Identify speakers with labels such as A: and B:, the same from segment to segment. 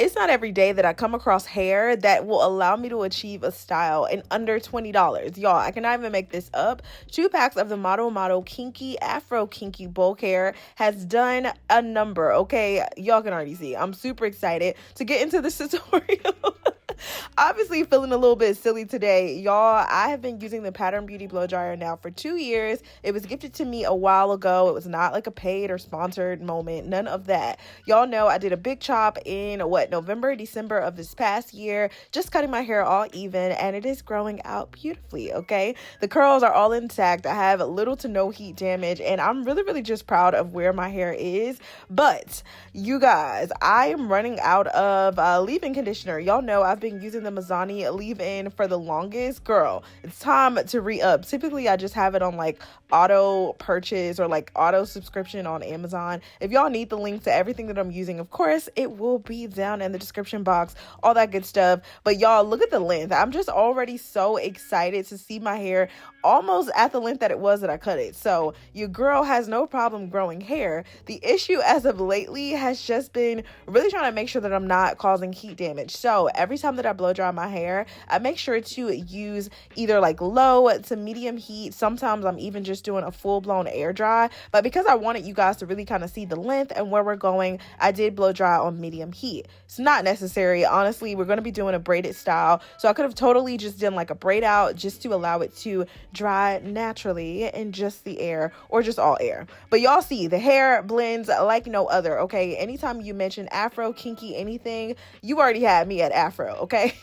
A: It's not every day that I come across hair that will allow me to achieve a style in under $20. Y'all, I cannot even make this up. 2 packs of the Model Kinky Afro Kinky bulk hair has done a number, okay? Y'all can already see. I'm super excited to get into this tutorial. Obviously feeling a little bit silly today, y'all. I have been using the Pattern Beauty blow dryer now for 2 years. It was gifted to me a while ago. It was not like a paid or sponsored moment, none of that. Y'all know I did a big chop in November, December of this past year, just cutting my hair all even, and it is growing out beautifully, okay? The curls are all intact. I have little to no heat damage, and I'm really just proud of where my hair is. But you guys, I am running out of leave-in conditioner. Y'all know I've been using the Mizani leave-in for the longest. Girl, it's time to re-up. Typically I just have it on like auto purchase or like auto subscription on Amazon. If y'all need the link to everything that I'm using, of course it will be down in the description box, all that good stuff. But y'all, look at the length. I'm just already so excited to see my hair almost at the length that it was that I cut it. So your girl has no problem growing hair. The issue as of lately has just been really trying to make sure that I'm not causing heat damage. So every time that I blow dry my hair, I make sure to use either like low to medium heat. Sometimes I'm even just doing a full-blown air dry. But because I wanted you guys to really kind of see the length and where we're going, I did blow dry on medium heat. It's not necessary. Honestly, we're going to be doing a braided style. So I could have totally just done like a braid out just to allow it to dry naturally in just the air or just all air. But y'all see the hair blends like no other, okay? Anytime you mention Afro, Kinky, anything, you already had me at Afro, okay?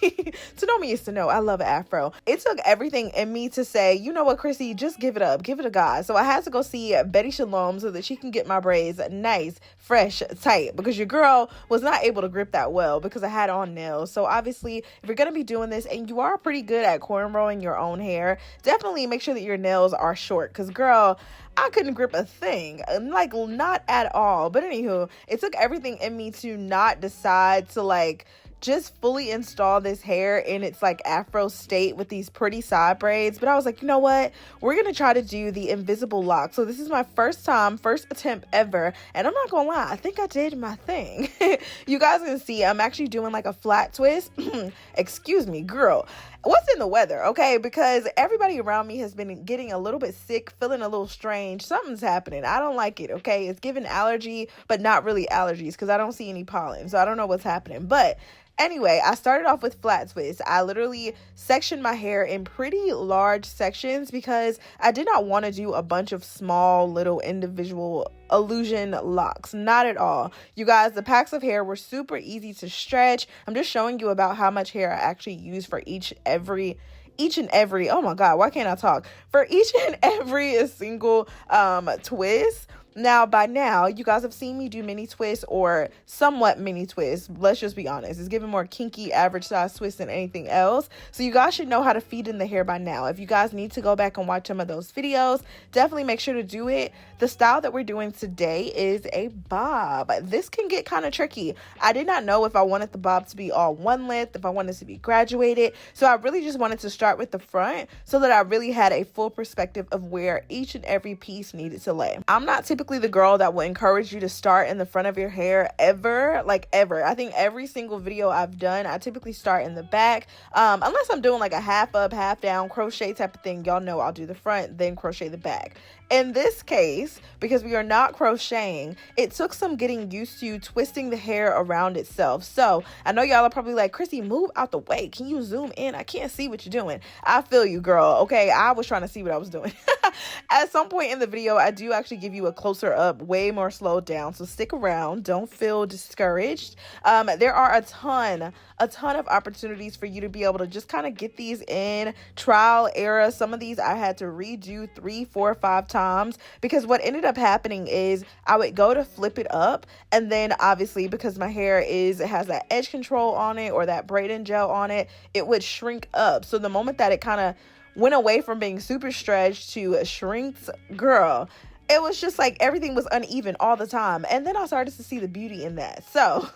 A: To know me is to know I love Afro. It took everything in me to say, you know what, Chrissy, just give it up, give it a God. So I had to go see Betty Shalom so that she can get my braids nice, fresh, tight, because your girl was not able to grip that well because I had on nails. So obviously, if you're going to be doing this and you are pretty good at cornrowing your own hair, definitely make sure that your nails are short, because girl, I couldn't grip a thing, like not at all. But anywho, it took everything in me to not decide to like just fully install this hair in its like Afro state with these pretty side braids. But I was like, you know what? We're going to try to do the invisible lock. So this is my first attempt ever. And I'm not going to lie, I think I did my thing. You guys can see I'm actually doing like a flat twist. Excuse me, girl. What's in the weather, okay? Because everybody around me has been getting a little bit sick, feeling a little strange. Something's happening. I don't like it, okay? It's giving allergy, but not really allergies because I don't see any pollen. So I don't know what's happening. But anyway, I started off with flat twists. I literally sectioned my hair in pretty large sections because I did not want to do a bunch of small little individual illusion locks. Not at all. You guys, the packs of hair were super easy to stretch. I'm just showing you about how much hair I actually use for each and every, oh my God, why can't I talk? For each and every single twist. Now, by now, you guys have seen me do mini twists or somewhat mini twists. Let's just be honest. It's giving more kinky average size twists than anything else. So you guys should know how to feed in the hair by now. If you guys need to go back and watch some of those videos, definitely make sure to do it. The style that we're doing today is a bob. This can get kind of tricky. I did not know if I wanted the bob to be all one length, if I wanted it to be graduated. So I really just wanted to start with the front so that I really had a full perspective of where each and every piece needed to lay. I'm not typically the girl that will encourage you to start in the front of your hair ever. I think every single video I've done, I typically start in the back, unless I'm doing like a half up, half down crochet type of thing. Y'all know I'll do the front, then crochet the back. In this case, because we are not crocheting, it took some getting used to twisting the hair around itself. So I know y'all are probably like, Chrissy, move out the way. Can you zoom in? I can't see what you're doing. I feel you, girl. Okay, I was trying to see what I was doing. At some point in the video, I do actually give you a closer up, way more slowed down. So stick around. Don't feel discouraged. There are a ton of opportunities for you to be able to just kind of get these in trial error. Some of these I had to redo 3, 4, 5 times because what ended up happening is I would go to flip it up, and then obviously because my hair has that edge control on it or that braiding gel on it, it would shrink up. So the moment that it kind of went away from being super stretched to shrinks, girl, it was just like everything was uneven all the time. And then I started to see the beauty in that. So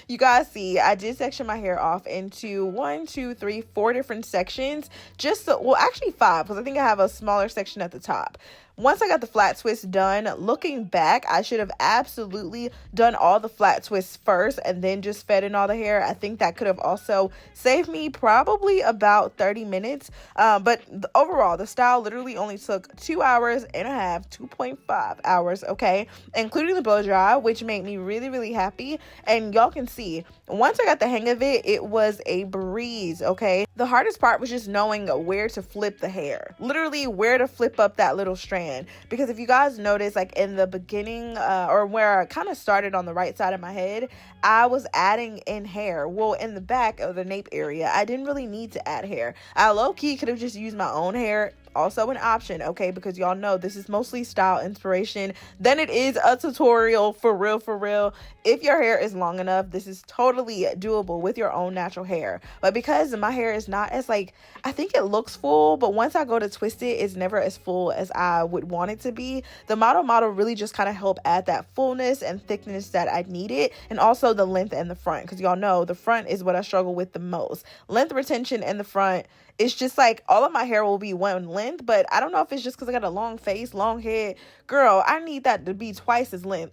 A: you guys see, I did section my hair off into 1, 2, 3, 4 different sections. Actually 5, because I think I have a smaller section at the top. once I got the flat twist done, looking back, I should have absolutely done all the flat twists first and then just fed in all the hair. I think that could have also saved me probably about 30 minutes. But overall, the style literally only took 2 hours and a half, 2.5 hours, okay, including the blow dry, which made me really, really happy. And y'all can see, once I got the hang of it, it was a breeze, okay? The hardest part was just knowing where to flip the hair, literally where to flip up that little strand. Because if you guys notice, like in the beginning, or where I kind of started on the right side of my head, I was adding in hair. Well, in the back of the nape area, I didn't really need to add hair. I low-key could have just used my own hair. Also an option, okay, because y'all know this is mostly style inspiration than it is a tutorial. For real. If your hair is long enough, this is totally doable with your own natural hair. But because my hair is not as, like, I think it looks full, but once I go to twist it, it's never as full as I would want it to be. The model really just kind of help add that fullness and thickness that I needed, and also the length and the front, because y'all know the front is what I struggle with the most. Length retention in the front. It's just like all of my hair will be one length, but I don't know if it's just because I got a long face, long head. Girl, I need that to be twice as long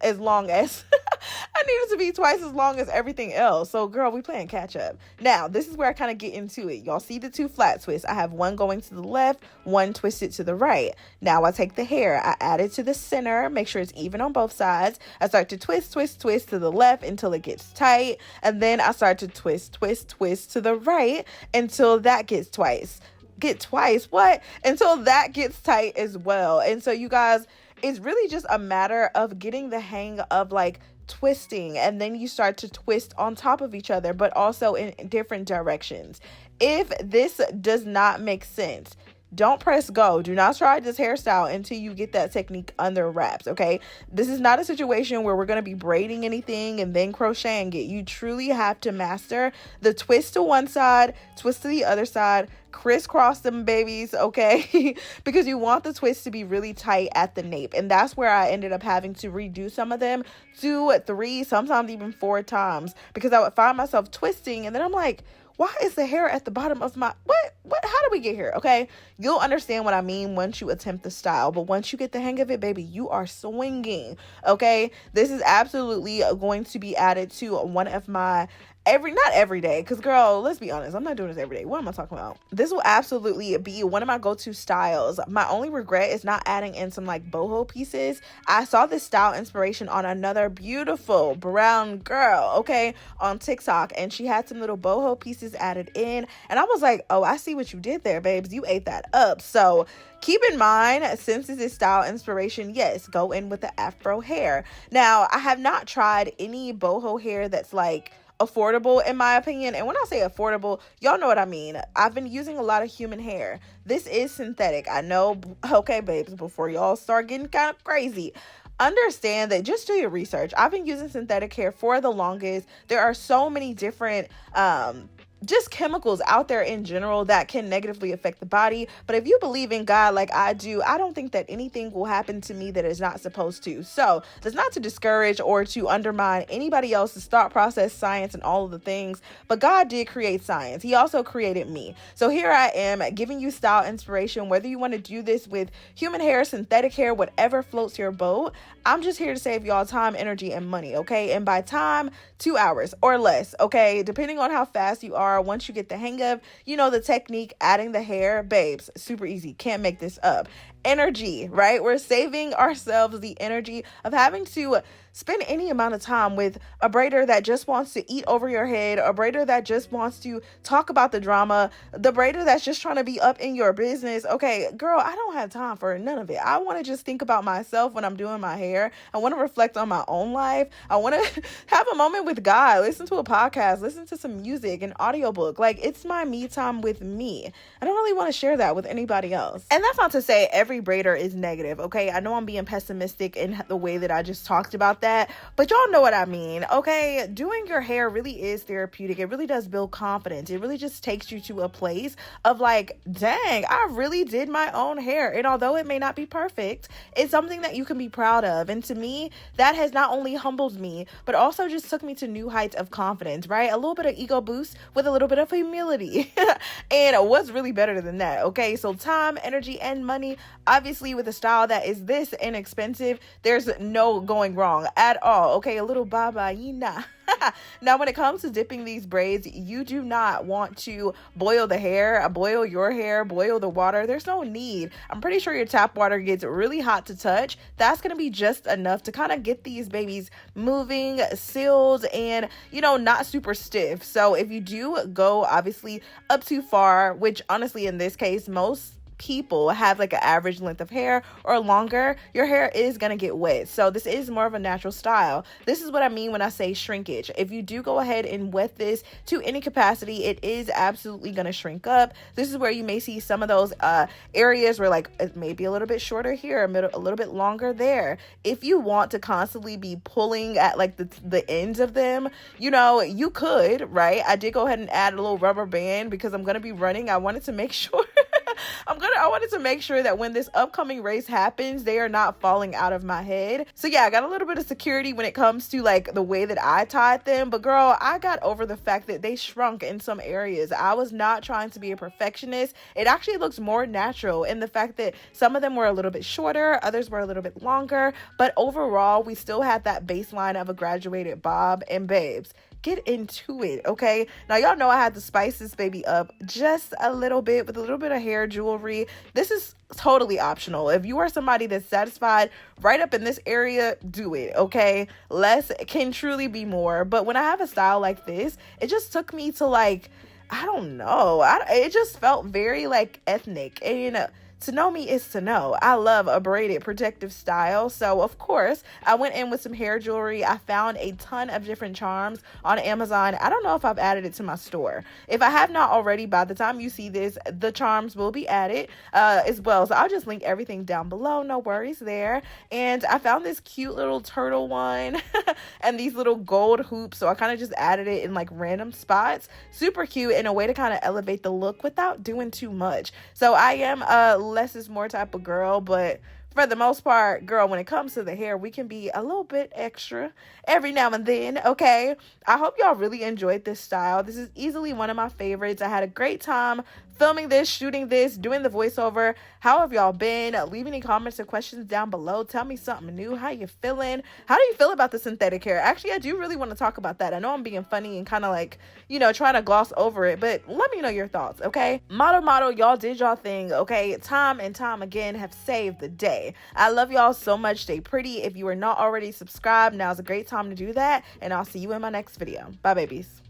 A: as I need it to be twice as long as everything else. So girl, we playing catch up. Now, this is where I kind of get into it. Y'all see the two flat twists. I have one going to the left, one twisted to the right. Now I take the hair, I add it to the center, make sure it's even on both sides. I start to twist to the left until it gets tight. And then I start to twist to the right until that gets until that gets tight as well. And so you guys, it's really just a matter of getting the hang of like twisting, and then you start to twist on top of each other, but also in different directions. If this does not make sense, don't press go. Do not try this hairstyle until you get that technique under wraps, okay? This is not a situation where we're going to be braiding anything and then crocheting it. You truly have to master the twist to one side, twist to the other side, crisscross them babies, okay? Because you want the twist to be really tight at the nape. And that's where I ended up having to redo some of them 2, 3, sometimes even 4 times, because I would find myself twisting and then I'm like, why is the hair at the bottom of my, how did we get here? Okay. You'll understand what I mean once you attempt the style, but once you get the hang of it, baby, you are swinging. Okay. This is absolutely going to be added to one of my not every day, because girl, let's be honest, I'm not doing this every day. What am I talking about? This will absolutely be one of my go-to styles. My only regret is not adding in some like boho pieces. I saw this style inspiration on another beautiful brown girl, okay, on TikTok, and she had some little boho pieces added in, and I was like, oh, I see what you did there, babes. You ate that up. So keep in mind, since this is style inspiration, yes, go in with the Afro hair. Now, I have not tried any boho hair that's like affordable, in my opinion. And when I say affordable, y'all know what I mean. I've been using a lot of human hair. This is synthetic. I know. Okay, babes, before y'all start getting kind of crazy, understand that, just do your research. I've been using synthetic hair for the longest. There are so many different just chemicals out there in general that can negatively affect the body. But if you believe in God like I do, I don't think that anything will happen to me that is not supposed to. So that's not to discourage or to undermine anybody else's thought process, science, and all of the things. But God did create science. He also created me. So here I am giving you style inspiration, whether you want to do this with human hair, synthetic hair, whatever floats your boat. I'm just here to save y'all time, energy, and money, okay? And by time, 2 hours or less, okay? Depending on how fast you are, once you get the hang of, the technique, adding the hair, babes, super easy. Can't make this up. Energy, right? We're saving ourselves the energy of having to spend any amount of time with a braider that just wants to eat over your head, a braider that just wants to talk about the drama, the braider that's just trying to be up in your business. Okay, girl, I don't have time for none of it. I want to just think about myself when I'm doing my hair. I want to reflect on my own life. I want to have a moment with God, listen to a podcast, listen to some music, an audiobook. Like, it's my me time with me. I don't really want to share that with anybody else. And that's not to say every braider is negative, okay? I know I'm being pessimistic in the way that I just talked about that, but y'all know what I mean, okay? Doing your hair really is therapeutic. It really does build confidence. It really just takes you to a place of like, dang, I really did my own hair. And although it may not be perfect, it's something that you can be proud of. And to me, that has not only humbled me, but also just took me to new heights of confidence, right? A little bit of ego boost with a little bit of humility. And what's really better than that, okay? So time, energy, and money, Obviously, with a style that is this inexpensive, there's no going wrong at all. Okay, a little baba yina. Now, when it comes to dipping these braids, you do not want to boil the hair, boil your hair, boil the water. There's no need. I'm pretty sure your tap water gets really hot to touch. That's going to be just enough to kind of get these babies moving, sealed, and, not super stiff. So if you do go obviously up too far, which honestly in this case, most people have like an average length of hair or longer, your hair is going to get wet. So this is more of a natural style. This is what I mean when I say shrinkage. If you do go ahead and wet this to any capacity, it is absolutely going to shrink up. This is where you may see some of those areas where like it may be a little bit shorter here, a little bit longer there. If you want to constantly be pulling at like the ends of them, you could, right? I did go ahead and add a little rubber band because I'm going to be running. I wanted to make sure I wanted to make sure that when this upcoming race happens, they are not falling out of my head. So yeah, I got a little bit of security when it comes to like the way that I tied them. But girl, I got over the fact that they shrunk in some areas. I was not trying to be a perfectionist. It actually looks more natural in the fact that some of them were a little bit shorter, others were a little bit longer. But overall, we still had that baseline of a graduated bob. And babes, get into it, okay? Now, y'all know I had to spice this baby up just a little bit with a little bit of hair jewelry. This is totally optional. If you are somebody that's satisfied right up in this area, do it, okay? Less can truly be more. But when I have a style like this, it just took me to like, I don't know. It just felt very like ethnic. And to know me is to know. I love a braided protective style. So, of course, I went in with some hair jewelry. I found a ton of different charms on Amazon. I don't know if I've added it to my store. If I have not already, by the time you see this, the charms will be added as well. So I'll just link everything down below. No worries there. And I found this cute little turtle one and these little gold hoops. So I kind of just added it in like random spots. Super cute and a way to kind of elevate the look without doing too much. So I am less is more type of girl, but for the most part, girl, when it comes to the hair, we can be a little bit extra every now and then, okay? I hope y'all really enjoyed this style. This is easily one of my favorites. I had a great time filming this, shooting this, doing the voiceover. How have y'all been? Leave any comments or questions down below. Tell me something new. How you feeling? How do you feel about the synthetic hair? Actually, I do really want to talk about that. I know I'm being funny and kind of like, trying to gloss over it, but let me know your thoughts, okay? Model, y'all did y'all thing, okay? Time and time again have saved the day. I love y'all so much. Stay pretty. If you are not already subscribed, now's a great time to do that, and I'll see you in my next video. Bye, babies.